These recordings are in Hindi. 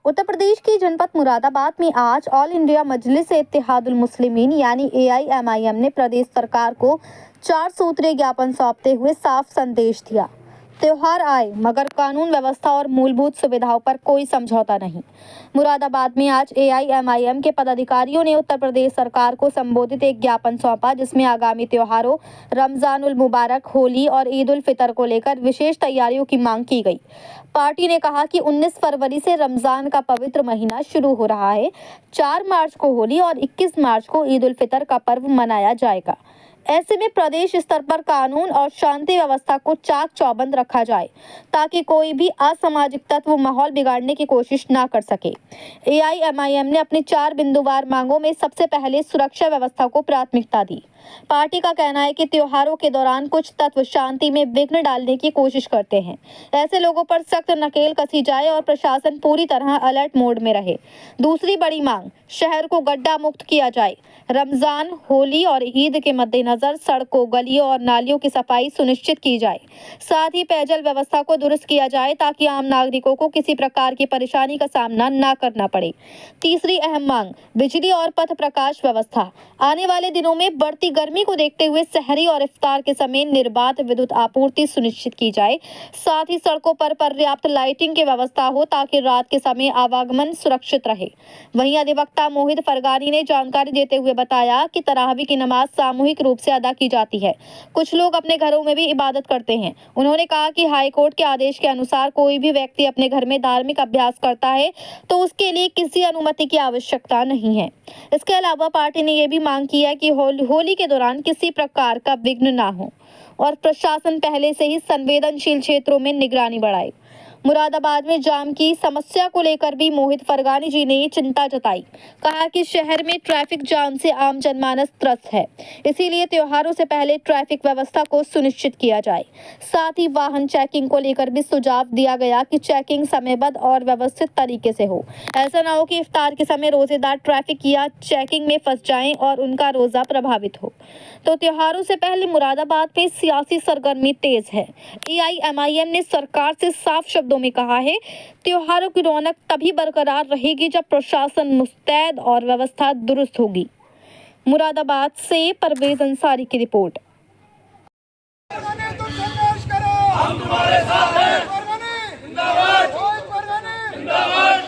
उत्तर प्रदेश की जनपद मुरादाबाद में आज ऑल इंडिया मजलिस-ए-इत्तेहादुल मुस्लिमीन यानी AIMIM ने प्रदेश सरकार को 4 सूत्रीय ज्ञापन सौंपते हुए साफ संदेश दिया। त्योहार आए मगर कानून व्यवस्था और मूलभूत सुविधाओं पर कोई समझौता नहीं। मुरादाबाद में आज AIMIM के पदाधिकारियों ने उत्तर प्रदेश सरकार को संबोधित एक ज्ञापन सौंपा, जिसमें आगामी त्योहारों रमजानुल मुबारक, होली और ईद उल फितर को लेकर विशेष तैयारियों की मांग की गई। पार्टी ने कहा कि 19 फरवरी से रमजान का पवित्र महीना शुरू हो रहा है। 4 मार्च को होली और 21 मार्च को ईद उल फितर का पर्व मनाया जाएगा। ऐसे में प्रदेश स्तर पर कानून और शांति व्यवस्था को चाक चौबंद रखा जाए ताकि कोई भी असामाजिक तत्व माहौल बिगाड़ने की कोशिश ना कर सके। AIMIM ने अपनी 4 बिंदुवार मांगों में सबसे पहले सुरक्षा व्यवस्था को प्राथमिकता दी। पार्टी का कहना है कि त्योहारों के दौरान कुछ तत्व शांति में विघ्न डालने की कोशिश करते हैं। ऐसे लोगों पर सख्त नकेल कसी जाए और प्रशासन पूरी तरह अलर्ट मोड में रहे। दूसरी बड़ी मांग, शहर को गड्ढा मुक्त किया जाए। रमजान, होली और ईद के मद्देनजर सड़कों, गलियों और नालियों की सफाई सुनिश्चित की जाए। साथ ही पेयजल व्यवस्था को दुरुस्त किया जाए ताकि आम नागरिकों को किसी प्रकार की परेशानी का सामना न करना पड़े। तीसरी अहम मांग, बिजली और पथ प्रकाश व्यवस्था। आने वाले दिनों में बढ़ती गर्मी को देखते हुए सहरी और इफ्तार के समय निर्बाध विद्युत आपूर्ति सुनिश्चित की जाए। साथ ही सड़कों पर पर्याप्त लाइटिंग की व्यवस्था हो ताकि रात के समय आवागमन सुरक्षित रहे। वहीं अधिवक्ता मोहित फरगानी ने जानकारी देते हुए बताया कि तरावी की नमाज सामूहिक रूप से अदा की जाती है। कुछ लोग अपने घरों में भी इबादत करते हैं। उन्होंने कहा कि हाईकोर्ट के आदेश के अनुसार कोई भी व्यक्ति अपने घर में धार्मिक अभ्यास करता है तो उसके लिए किसी अनुमति की आवश्यकता नहीं है। इसके अलावा पार्टी ने यह भी मांग की है कि होली के दौरान किसी प्रकार का विघ्न ना हो और प्रशासन पहले से ही संवेदनशील क्षेत्रों में निगरानी बढ़ाए। मुरादाबाद में जाम की समस्या को लेकर भी मोहित फरगानी जी ने चिंता जताई। कहा कि शहर में ट्रैफिक जाम से आम जनमानस त्रस्त है, इसीलिए त्योहारों से पहले ट्रैफिक व्यवस्था को सुनिश्चित किया जाए। साथ ही वाहन चेकिंग को लेकर भी सुझाव दिया गया कि चेकिंग समयबद्ध और व्यवस्थित तरीके से हो। ऐसा ना हो कि इफ्तार के समय रोजेदार ट्रैफिक या चेकिंग में फंस जाएं और उनका रोजा प्रभावित हो। तो त्योहारों से पहले मुरादाबाद में सियासी सरगर्मी तेज है। AIMIM ने सरकार से साफ शब्दों में कहा है, त्योहारों की रौनक तभी बरकरार रहेगी जब प्रशासन मुस्तैद और व्यवस्था दुरुस्त होगी। मुरादाबाद से परवेज अंसारी की रिपोर्ट। हम तुम्हारे साथ हैं। जिंदाबाद। जिंदाबाद।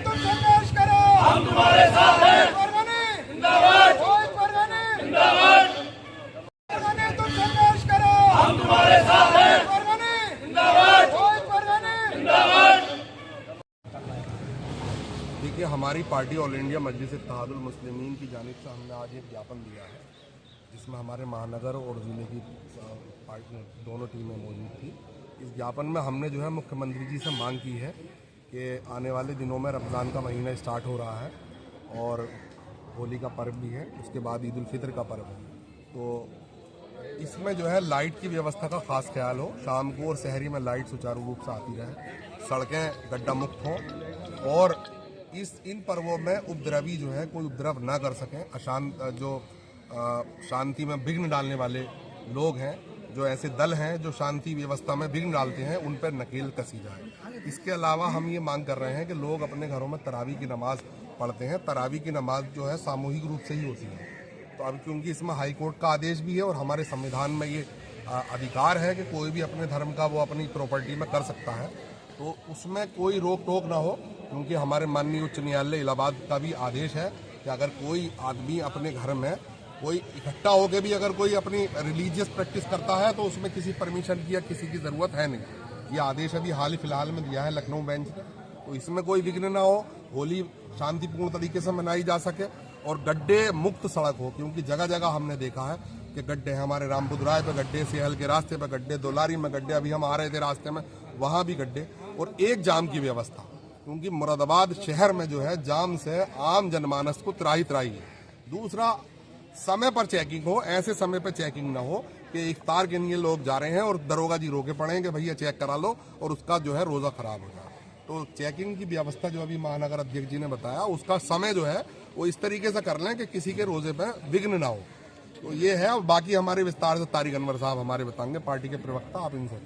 तुम संघर्ष करो। हम तुम्हारे साथ हैं। जिंदाबाद। जिंदाबाद। तुम संघर्ष करो। हम तुम्हारे साथ हैं। देखिए, हमारी पार्टी ऑल इंडिया मजलिस-ए-इत्तेहादुल मुस्लिमीन की जानिब से हमने आज एक ज्ञापन दिया है, जिसमें हमारे महानगर और जिले की पार्टी दोनों टीमें मौजूद थी। इस ज्ञापन में हमने जो है मुख्यमंत्री जी से मांग की है कि आने वाले दिनों में रमज़ान का महीना स्टार्ट हो रहा है और होली का पर्व भी है, उसके बाद ईद उल फितर का पर्व है, तो इसमें जो है लाइट की व्यवस्था का खास ख्याल हो। शाम को और शहरी में लाइट सुचारू रूप से आती रहे, सड़कें गड्ढा मुक्त हों और इन पर्वों में उपद्रवी जो है कोई उपद्रव ना कर सकें। अशांत जो शांति में विघ्न डालने वाले लोग हैं, जो ऐसे दल हैं जो शांति व्यवस्था में विघ्न डालते हैं, उन पर नकेल कसी जाए। इसके अलावा हम ये मांग कर रहे हैं कि लोग अपने घरों में तरावी की नमाज पढ़ते हैं। तरावी की नमाज जो है सामूहिक रूप से ही होती है, तो अब क्योंकि इसमें हाई कोर्ट का आदेश भी है और हमारे संविधान में ये अधिकार है कि कोई भी अपने धर्म का वो अपनी प्रॉपर्टी में कर सकता है, तो उसमें कोई रोक टोक ना हो। क्योंकि हमारे माननीय उच्च न्यायालय इलाहाबाद का भी आदेश है कि अगर कोई आदमी अपने घर में कोई इकट्ठा होकर भी अगर कोई अपनी रिलीजियस प्रैक्टिस करता है तो उसमें किसी परमिशन की या किसी की ज़रूरत है नहीं। ये आदेश अभी हाल ही फिलहाल में दिया है लखनऊ बेंच ने, तो इसमें कोई विघ्न ना हो, होली शांतिपूर्ण तरीके से मनाई जा सके और गड्ढे मुक्त सड़क हो। क्योंकि जगह जगह हमने देखा है कि गड्ढे हैं, हमारे रामपुर पे गड्ढे, सेहल के रास्ते पे गड्ढे, दोलारी में गड्ढे, अभी हम आ रहे थे रास्ते में वहाँ भी गड्ढे, और एक जाम की व्यवस्था। क्योंकि मुरादाबाद शहर में जो है जाम से आम जनमानस को त्राही त्राही है। दूसरा, समय पर चेकिंग हो, ऐसे समय पर चेकिंग ना हो कि इफ्तार के लिए लोग जा रहे हैं और दरोगा जी रोके पड़े कि भैया चेक करा लो और उसका जो है रोज़ा खराब हो जाए। तो चेकिंग की व्यवस्था जो अभी महानगर अध्यक्ष जी ने बताया, उसका समय जो है वो इस तरीके से कर लें कि किसी के रोजे पे विघ्न ना हो। तो ये है, बाकी हमारे विस्तार से तारिक अनवर साहब हमारे बताएंगे, पार्टी के प्रवक्ता, आप इनसे